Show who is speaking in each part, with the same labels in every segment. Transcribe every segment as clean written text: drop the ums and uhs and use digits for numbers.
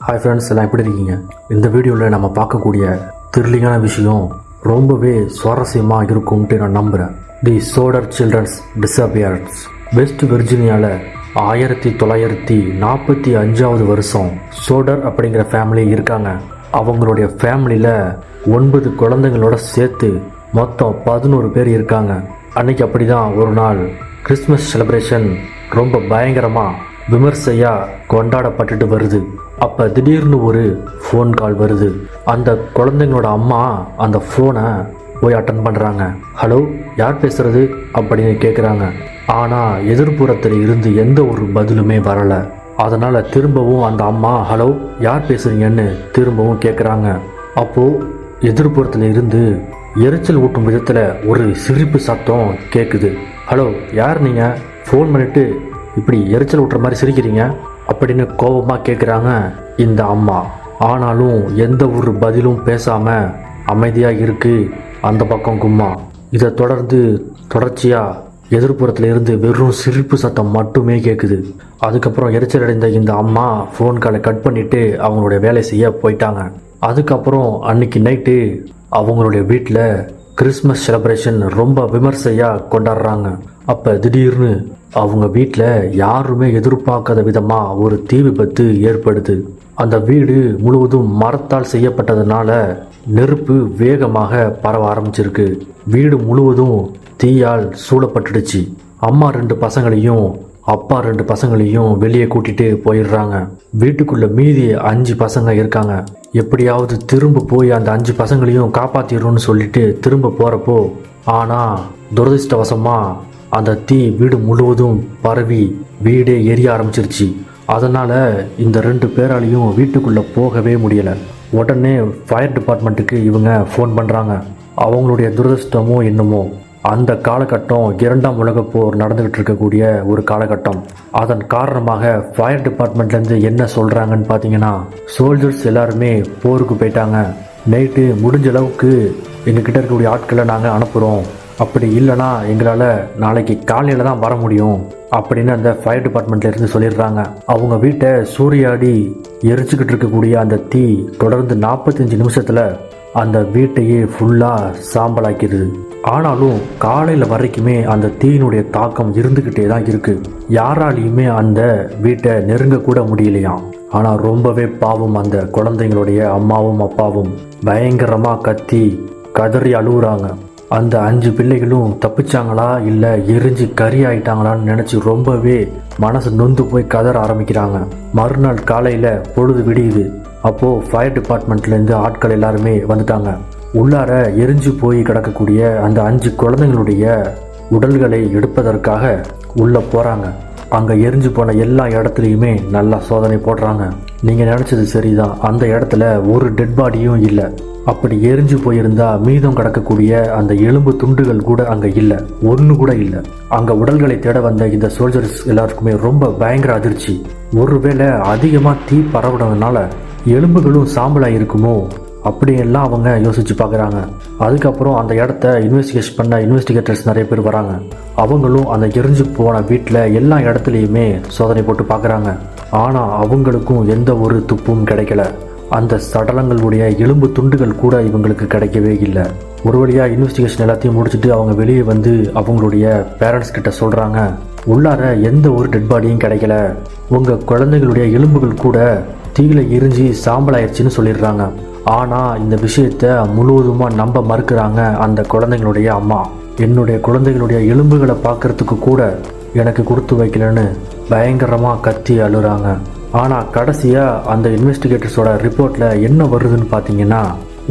Speaker 1: Hi friends, எல்லாம் எப்படி இருக்கீங்க? இந்த வீடியோவில் நம்ம பார்க்கக்கூடிய த்ரில்லிங்கான விஷயம் ரொம்பவே சுவாரஸ்யமாக இருக்கும்ட்டு நான் நம்புகிறேன். தி சோடர் சில்ட்ரன்ஸ் டிஸப்பியரன்ஸ். வெஸ்ட் வெர்ஜீனியாவில் 1945 வருஷம் சோடர் அப்படிங்கிற ஃபேமிலி இருக்காங்க. அவங்களுடைய ஃபேமிலியில் 9 குழந்தைங்களோட சேர்த்து மொத்தம் 11 பேர் இருக்காங்க. அன்னைக்கு அப்படி தான் ஒரு நாள் கிறிஸ்மஸ் செலிப்ரேஷன் ரொம்ப பயங்கரமாக விமர்சையாக கொண்டாடப்பட்டுட்டு வருது. அப்போ திடீர்னு ஒரு ஃபோன் கால் வருது. அந்த குழந்தைங்களோட அம்மா அந்த ஃபோனை போய் அட்டன் பண்ணுறாங்க. ஹலோ, யார் பேசுகிறது அப்படின்னு கேட்குறாங்க. ஆனால் எதிர்ப்புறத்தில் இருந்து எந்த ஒரு பதிலுமே வரலை. அதனால் திரும்பவும் அந்த அம்மா ஹலோ யார் பேசுகிறீங்கன்னு திரும்பவும் கேட்குறாங்க. அப்போது எதிர்ப்புறத்தில் இருந்து எரிச்சல் ஊட்டும் விதத்தில் ஒரு சிரிப்பு சத்தம் கேட்குது. ஹலோ, யார் நீங்கள்? ஃபோன் பண்ணிவிட்டு இப்படி எரிச்சல் ஊட்டுற மாதிரி சிரிக்கிறீங்க அப்படின்னு கோபமாக கேட்குறாங்க இந்த அம்மா. ஆனாலும் எந்த ஒரு பதிலும் பேசாமல் அமைதியாக இருக்குது அந்த பக்கம் கும்மா. இதை தொடர்ச்சியாக எதிர்ப்புறத்தில் இருந்து வெறும் சிரிப்பு சத்தம் மட்டுமே கேட்குது. அதுக்கப்புறம் எரிச்சல் அடைந்த இந்த அம்மா ஃபோன் காலை கட் பண்ணிவிட்டு அவங்களுடைய வேலை செய்ய போயிட்டாங்க. அதுக்கப்புறம் அன்னைக்கு நைட்டு அவங்களுடைய வீட்டில் கிறிஸ்மஸ் செலிப்ரேஷன் ரொம்ப விமர்சையாக கொண்டாடுறாங்க. அப்போ திடீர்னு அவங்க வீட்டில் யாருமே எதிர்பார்க்காத விதமாக ஒரு தீ விபத்து ஏற்படுது. அந்த வீடு முழுவதும் மரத்தால் செய்யப்பட்டதுனால நெருப்பு வேகமாக பரவ ஆரம்பிச்சிருக்கு. வீடு முழுவதும் தீயால் சூழப்பட்டுடுச்சு. அம்மா 2 பசங்களையும் அப்பா 2 பசங்களையும் வெளியே கூட்டிட்டு போயிடுறாங்க. வீட்டுக்குள்ள மீதி 5 பசங்க இருக்காங்க. எப்படியாவது திரும்ப போய் அந்த 5 பசங்களையும் காப்பாற்றிடணும்னு சொல்லிட்டு திரும்ப போகிறப்போ ஆனால் துரதிர்ஷ்டவசமாக அந்த தீ வீடு முழுவதும் பரவி வீடே எரிய ஆரம்பிச்சிருச்சு. அதனால் இந்த 2 பேராலையும் வீட்டுக்குள்ளே போகவே முடியலை. உடனே ஃபயர் டிபார்ட்மெண்ட்டுக்கு இவங்க ஃபோன் பண்ணுறாங்க. அவங்களுடைய துரதிர்ஷ்டமோ என்னமோ அந்த காலகட்டம் 2ஆம் உலகப் போர் நடந்துக்கிட்டு இருக்கக்கூடிய ஒரு காலகட்டம். அதன் காரணமாக ஃபயர் டிபார்ட்மெண்ட்லேருந்து என்ன சொல்கிறாங்கன்னு பார்த்தீங்கன்னா, சோல்ஜர்ஸ் எல்லாருமே போருக்கு போயிட்டாங்க. நைட்டு முடிஞ்ச அளவுக்கு எங்ககிட்ட இருக்கக்கூடிய ஆட்களை நாங்கள் அனுப்புகிறோம். அப்படி இல்லைனா எங்களால் நாளைக்கு காலையில் தான் வர முடியும் அப்படின்னு அந்த ஃபயர் டிபார்ட்மெண்ட்லேருந்து சொல்லிடுறாங்க. அவங்க வீட்டை சூறையாடி எரிச்சுக்கிட்டு இருக்கக்கூடிய அந்த தீ தொடர்ந்து 45 நிமிஷத்தில் அந்த வீட்டையே ஃபுல்லாக சாம்பலாக்கிடுது. ஆனாலும் காலையில் வரைக்குமே அந்த தீயினுடைய தாக்கம் இருந்துக்கிட்டே தான் இருக்குது. யாராலையுமே அந்த வீட்டை நெருங்க கூட முடியலையாம். ஆனால் ரொம்பவே பாவம் அந்த குழந்தைங்களுடைய அம்மாவும் அப்பாவும் பயங்கரமாக கத்தி கதறி அழுகுறாங்க. அந்த 5 பிள்ளைகளும் தப்பிச்சாங்களா இல்லை எரிஞ்சு கறி ஆயிட்டாங்களான்னு நினச்சி ரொம்பவே மனசு நொந்து போய் கதற ஆரம்பிக்கிறாங்க. மறுநாள் காலையில் பொழுது விடியுது. அப்போது ஃபயர் டிபார்ட்மெண்ட்லேருந்து ஆட்கள் எல்லாருமே வந்துட்டாங்க. உள்ளார எரிஞ்சு போய் கிடக்கக்கூடிய அந்த 5 குழந்தைங்களுடைய உடல்களை எடுப்பதற்காக உள்ளே போகிறாங்க. அங்கே எரிஞ்சு போன எல்லா இடத்துலையுமே நல்லா சோதனை போடுறாங்க. நீங்கள் நினச்சது சரிதான், அந்த இடத்துல ஒரு டெட் பாடியும் இல்லை. அப்படி எரிஞ்சு போயிருந்தா மீதம் கிடக்கக்கூடிய அந்த எலும்பு துண்டுகள் கூட அங்கே இல்லை, ஒன்று கூட இல்லை. அங்கே உடல்களை தேட வந்த இந்த சோல்ஜர்ஸ் எல்லாருக்குமே ரொம்ப பயங்கர அதிர்ச்சி. ஒருவேளை அதிகமாக தீ பரவுனதுனால எலும்புகளும் சாம்பலாக இருக்குமோ அப்படியெல்லாம் அவங்க யோசிச்சு பார்க்குறாங்க. அதுக்கப்புறம் அந்த இடத்த இன்வெஸ்டிகேஷன் பண்ண இன்வெஸ்டிகேட்டர்ஸ் நிறைய பேர் வராங்க. அவங்களும் அந்த எரிஞ்சு போன வீட்டில் எல்லா இடத்துலையுமே சோதனை போட்டு பார்க்குறாங்க. ஆனால் அவங்களுக்கும் எந்த ஒரு துப்பும் கிடைக்கல. அந்த சடலங்களுடைய எலும்பு துண்டுகள் கூட இவங்களுக்கு கிடைக்கவே இல்லை. ஒரு வழியாக இன்வெஸ்டிகேஷன் எல்லாத்தையும் முடிச்சுட்டு அவங்க வெளியே வந்து அவங்களுடைய பேரண்ட்ஸ் கிட்ட சொல்கிறாங்க, உள்ளார எந்த ஒரு டெட் பாடியும் கிடைக்கல. உங்கள் குழந்தைகளுடைய எலும்புகள் கூட தீயில எரிஞ்சு சாம்பலாயிருச்சுன்னு சொல்லிடுறாங்க. ஆனால் இந்த விஷயத்த முழுவதுமாக நம்ப மறுக்கிறாங்க அந்த குழந்தைங்களுடைய அம்மா. என்னுடைய குழந்தைகளுடைய எலும்புகளை பார்க்கறதுக்கு கூட எனக்கு கொடுத்து வைக்கலன்னு பயங்கரமாக கத்தி அழுறாங்க. ஆனால் கடைசியாக அந்த இன்வெஸ்டிகேட்டர்ஸோட ரிப்போர்ட்டில் என்ன வருதுன்னு பார்த்தீங்கன்னா,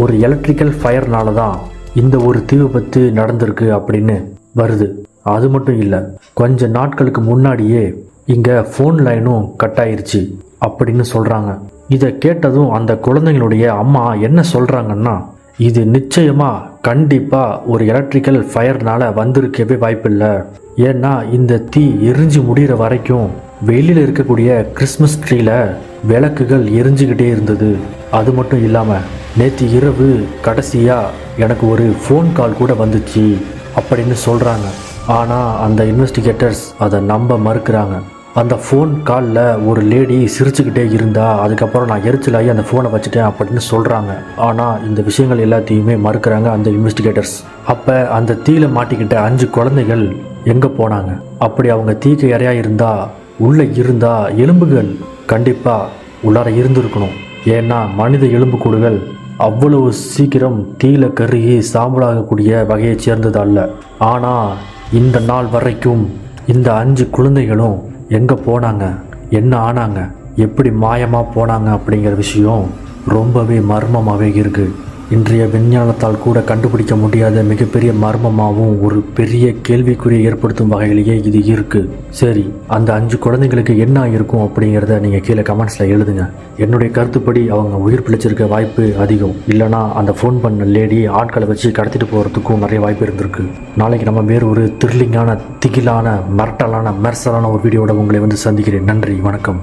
Speaker 1: ஒரு எலக்ட்ரிக்கல் ஃபயர்னால தான் இந்த ஒரு தீ விபத்து நடந்திருக்கு அப்படின்னு வருது. அது மட்டும் இல்லை, கொஞ்ச நாட்களுக்கு முன்னாடியே இங்கே ஃபோன் லைனும் கட் ஆயிருச்சு அப்படின்னு சொல்கிறாங்க. இதை கேட்டதும் அந்த குழந்தைங்களுடைய அம்மா என்ன சொல்கிறாங்கன்னா, இது நிச்சயமாக கண்டிப்பாக ஒரு எலக்ட்ரிக்கல் ஃபயர்னால வந்திருக்கவே வாய்ப்பில்லை. ஏன்னா இந்த தீ எரிஞ்சு முடிகிற வரைக்கும் வெளியில் இருக்கக்கூடிய கிறிஸ்மஸ் ட்ரீல விளக்குகள் எரிஞ்சுக்கிட்டே இருந்தது. அது மட்டும் இல்லாமல் நேற்று இரவு கடைசியாக எனக்கு ஒரு ஃபோன் கால் கூட வந்துச்சு அப்படின்னு சொல்கிறாங்க. ஆனால் அந்த இன்வெஸ்டிகேட்டர்ஸ் அதை நம்ப மறுக்கிறாங்க. அந்த ஃபோன் காலில் ஒரு லேடி சிரிச்சுக்கிட்டே இருந்தா, அதுக்கப்புறம் நான் எரிச்சலாகி அந்த ஃபோனை வச்சுட்டேன் அப்படின்னு சொல்கிறாங்க. ஆனால் இந்த விஷயங்கள் எல்லாத்தையுமே மறுக்கிறாங்க அந்த இன்வெஸ்டிகேட்டர்ஸ். அப்போ அந்த தீயில மாட்டிக்கிட்ட 5 குழந்தைகள் எங்கே போனாங்க? அப்படி அவங்க தீக்கு இரையாக இருந்தால் உள்ளே இருந்தால் எலும்புகள் கண்டிப்பாக உள்ளார இருந்திருக்கணும். ஏன்னா மனித எலும்புக்கூடுகள் அவ்வளவு சீக்கிரம் தீயில கருகி சாம்பலாகக்கூடிய வகையைச் சேர்ந்தது அல்ல. ஆனால் இந்த நாள் வரைக்கும் இந்த 5 குழந்தைகளும் எங்கே போனாங்க, என்ன ஆனாங்க, எப்படி மாயமாக போனாங்க அப்படிங்கிற விஷயம் ரொம்பவே மர்மமாகவே இருக்குது. இன்றைய விஞ்ஞானத்தால் கூட கண்டுபிடிக்க முடியாத மிகப்பெரிய மர்மமாகவும் ஒரு பெரிய கேள்விக்குறியை ஏற்படுத்தும் வகையிலேயே இது இருக்குது. சரி, அந்த 5 குழந்தைங்களுக்கு என்ன இருக்கும் அப்படிங்கிறத நீங்கள் கீழே கமெண்ட்ஸில் எழுதுங்க. என்னுடைய கருத்துப்படி அவங்க உயிர் பிழைச்சிருக்க வாய்ப்பு அதிகம். இல்லைனா அந்த ஃபோன் பண்ண லேடி ஆட்களை வச்சு கடத்திட்டு போகிறதுக்கும் நிறைய வாய்ப்பு இருந்திருக்கு. நாளைக்கு நம்ம வேறு ஒரு த்ரில்லிங்கான, திகிலான, மிரட்டலான, மெர்சலான ஒரு வீடியோட உங்களை வந்து சந்திக்கிறேன். நன்றி, வணக்கம்.